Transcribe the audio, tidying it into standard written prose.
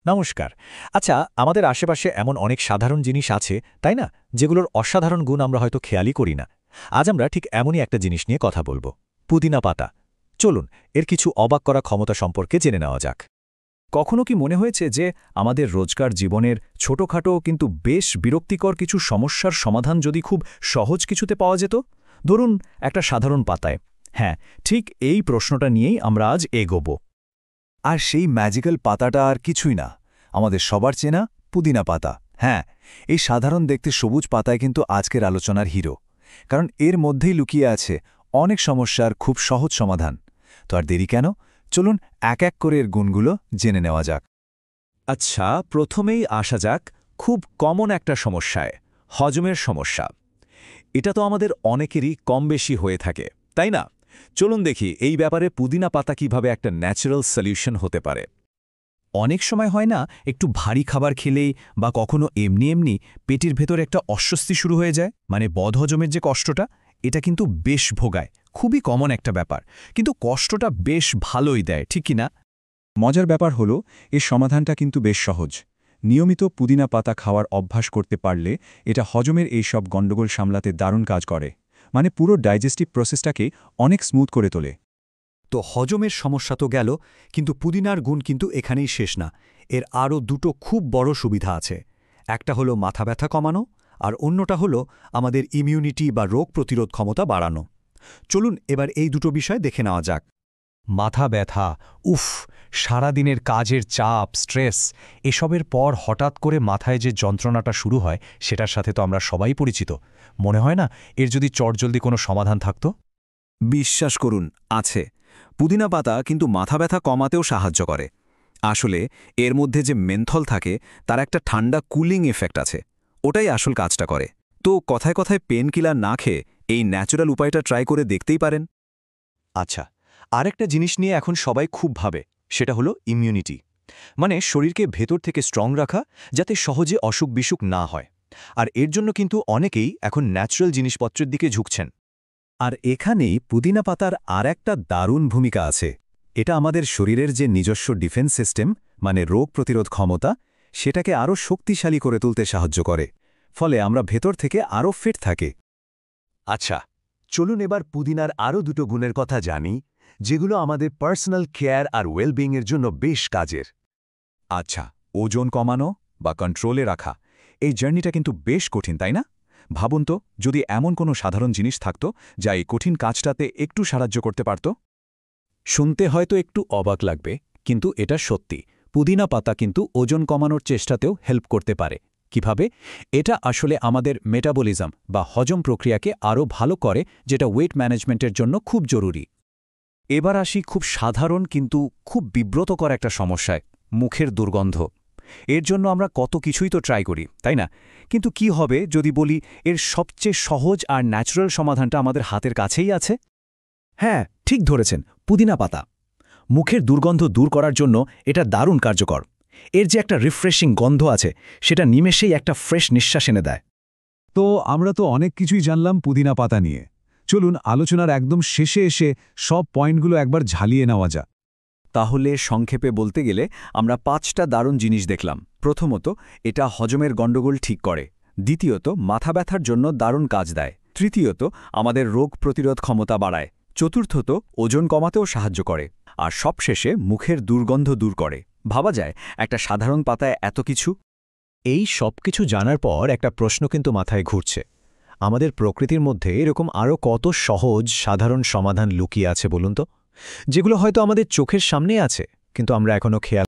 নমস্কার। আচ্ছা, আমাদের আশেপাশে এমন অনেক সাধারণ জিনিস আছে, তাই না? যেগুলোর অসাধারণ গুণ আমরা হয়তো খেয়ালই করি না। আজ আমরা ঠিক এমনই একটা জিনিস নিয়ে কথা বলবো। পুদিনা পাতা। চলুন, এর কিছু অবাক করা ক্ষমতা সম্পর্কে জেনে নেওয়া যাক। কখনো কি মনে হয়েছে যে আমাদের রোজকার জীবনের ছোটখাটো কিন্তু বেশ বিরক্তিকর কিছু সমস্যার সমাধান যদি খুব সহজ কিছুতে পাওয়া যেত? ধরুন একটা সাধারণ পাতায়। হ্যাঁ, ঠিক এই প্রশ্নটা নিয়েই আমরা আজ এগোব। আর সেই ম্যাজিক্যাল পাতাটা আর কিছুই না, আমাদের সবার চেনা পুদিনা পাতা। হ্যাঁ, এই সাধারণ দেখতে সবুজ পাতায় কিন্তু আজকের আলোচনার হিরো, কারণ এর মধ্যেই লুকিয়ে আছে অনেক সমস্যার খুব সহজ সমাধান। তো আর দেরি কেন, চলুন এক এক করে এর গুণগুলো জেনে নেওয়া যাক। আচ্ছা, প্রথমেই আসা যাক খুব কমন একটা সমস্যায়, হজমের সমস্যা। এটা তো আমাদের অনেকেরই কম বেশি হয়ে থাকে, তাই না? চলুন দেখি এই ব্যাপারে পুদিনা পাতা কিভাবে একটা ন্যাচারাল সলিউশন হতে পারে। অনেক সময় হয় না, একটু ভারী খাবার খেলেই বা কখনো এমনি এমনি পেটের ভেতর একটা অস্বস্তি শুরু হয়ে যায়, মানে বদহজমের যে কষ্টটা, এটা কিন্তু বেশ ভোগায়। খুবই কমন একটা ব্যাপার, কিন্তু কষ্টটা বেশ ভালোই দেয়, ঠিক কি না? মজার ব্যাপার হলো, এর সমাধানটা কিন্তু বেশ সহজ। নিয়মিত পুদিনা পাতা খাওয়ার অভ্যাস করতে পারলে এটা হজমের এই সব গণ্ডগোল সামলাতে দারুণ কাজ করে, মানে পুরো ডাইজেস্টিভ প্রসেসটাকে অনেক স্মুথ করে তোলে। তো হজমের সমস্যা তো গেল, কিন্তু পুদিনার গুণ কিন্তু এখানেই শেষ না। এর আরও দুটো খুব বড় সুবিধা আছে। একটা হলো মাথা ব্যথা কমানো, আর অন্যটা হলো আমাদের ইমিউনিটি বা রোগ প্রতিরোধ ক্ষমতা বাড়ানো। চলুন এবার এই দুটো বিষয় দেখে নেওয়া যাক। মাথা ব্যথা, উফ, সারাদিনের কাজের চাপ, স্ট্রেস, এসবের পর হঠাৎ করে মাথায় যে যন্ত্রণাটা শুরু হয়, সেটার সাথে তো আমরা সবাই পরিচিত। মনে হয় না এর যদি চটজলদি কোনো সমাধান থাকত? বিশ্বাস করুন, আছে। পুদিনা পাতা কিন্তু মাথা ব্যথা কমাতেও সাহায্য করে। আসলে এর মধ্যে যে মেন্থল থাকে, তার একটা ঠান্ডা কুলিং এফেক্ট আছে, ওটাই আসল কাজটা করে। তো কথায় কথায় পেন কিলার না খেয়ে এই ন্যাচারাল উপায়টা ট্রাই করে দেখতেই পারেন। আচ্ছা, আরেকটা জিনিস নিয়ে এখন সবাই খুব ভাবে, সেটা হলো ইমিউনিটি। মানে শরীরকে ভেতর থেকে স্ট্রং রাখা, যাতে সহজে অসুখ বিসুখ না হয়। আর এর জন্য কিন্তু অনেকেই এখন ন্যাচারাল জিনিসপত্রের দিকে ঝুঁকছেন। আর এখানেই পুদিনা পাতার আর একটা দারুণ ভূমিকা আছে। এটা আমাদের শরীরের যে নিজস্ব ডিফেন্স সিস্টেম, মানে রোগ প্রতিরোধ ক্ষমতা, সেটাকে আরও শক্তিশালী করে তুলতে সাহায্য করে। ফলে আমরা ভেতর থেকে আরও ফিট থাকি। আচ্ছা, চলুন এবার পুদিনার আরও দুটো গুণের কথা জানি, যেগুলো আমাদের পার্সোনাল কেয়ার আর ওয়েলবিংয়ের জন্য বেশ কাজের। আচ্ছা, ওজন কমানো বা কন্ট্রোলে রাখা, এই জার্নিটা কিন্তু বেশ কঠিন, তাই না? ভাবুন তো, যদি এমন কোনো সাধারণ জিনিস থাকত যা এই কঠিন কাজটাতে একটু সাহায্য করতে পারত। শুনতে হয়তো একটু অবাক লাগবে, কিন্তু এটা সত্যি। পুদিনা পাতা কিন্তু ওজন কমানোর চেষ্টাতেও হেল্প করতে পারে। কিভাবে? এটা আসলে আমাদের মেটাবলিজম বা হজম প্রক্রিয়াকে আরও ভালো করে, যেটা ওয়েট ম্যানেজমেন্টের জন্য খুব জরুরি। এবার আসি খুব সাধারণ কিন্তু খুব বিব্রতকর একটা সমস্যায়, মুখের দুর্গন্ধ। এর জন্য আমরা কত কিছুই তো ট্রাই করি, তাই না? কিন্তু কি হবে যদি বলি এর সবচেয়ে সহজ আর ন্যাচারাল সমাধানটা আমাদের হাতের কাছেই আছে? হ্যাঁ, ঠিক ধরেছেন, পুদিনা পাতা। মুখের দুর্গন্ধ দূর করার জন্য এটা দারুণ কার্যকর। এর যে একটা রিফ্রেশিং গন্ধ আছে, সেটা নিমেষেই একটা ফ্রেশ নিঃশ্বাস এনে দেয়। তো আমরা তো অনেক কিছুই জানলাম পুদিনা পাতা নিয়ে। চলুন আলোচনার একদম শেষে এসে সব পয়েন্টগুলো একবার ঝালিয়ে নেওয়া যাক। তাহলে সংক্ষেপে বলতে গেলে আমরা 5টা দারুণ জিনিস দেখলাম। প্রথমত, এটা হজমের গণ্ডগোল ঠিক করে। দ্বিতীয়ত, মাথা ব্যথার জন্য দারুণ কাজ দেয়। তৃতীয়ত, আমাদের রোগ প্রতিরোধ ক্ষমতা বাড়ায়। চতুর্থত, ওজন কমাতেও সাহায্য করে। আর সবশেষে মুখের দুর্গন্ধ দূর করে। ভাবা যায় একটা সাধারণ পাতায় এত কিছু। এই সব কিছু জানার পর একটা প্রশ্ন কিন্তু মাথায় ঘুরছে। আমাদের প্রকৃতির মধ্যে এরকম আরও কত সহজ সাধারণ সমাধান লুকিয়ে আছে বলুন তো, যেগুলো হয়তো আমাদের চোখের সামনে আছে, কিন্তু আমরা এখনও খেয়াল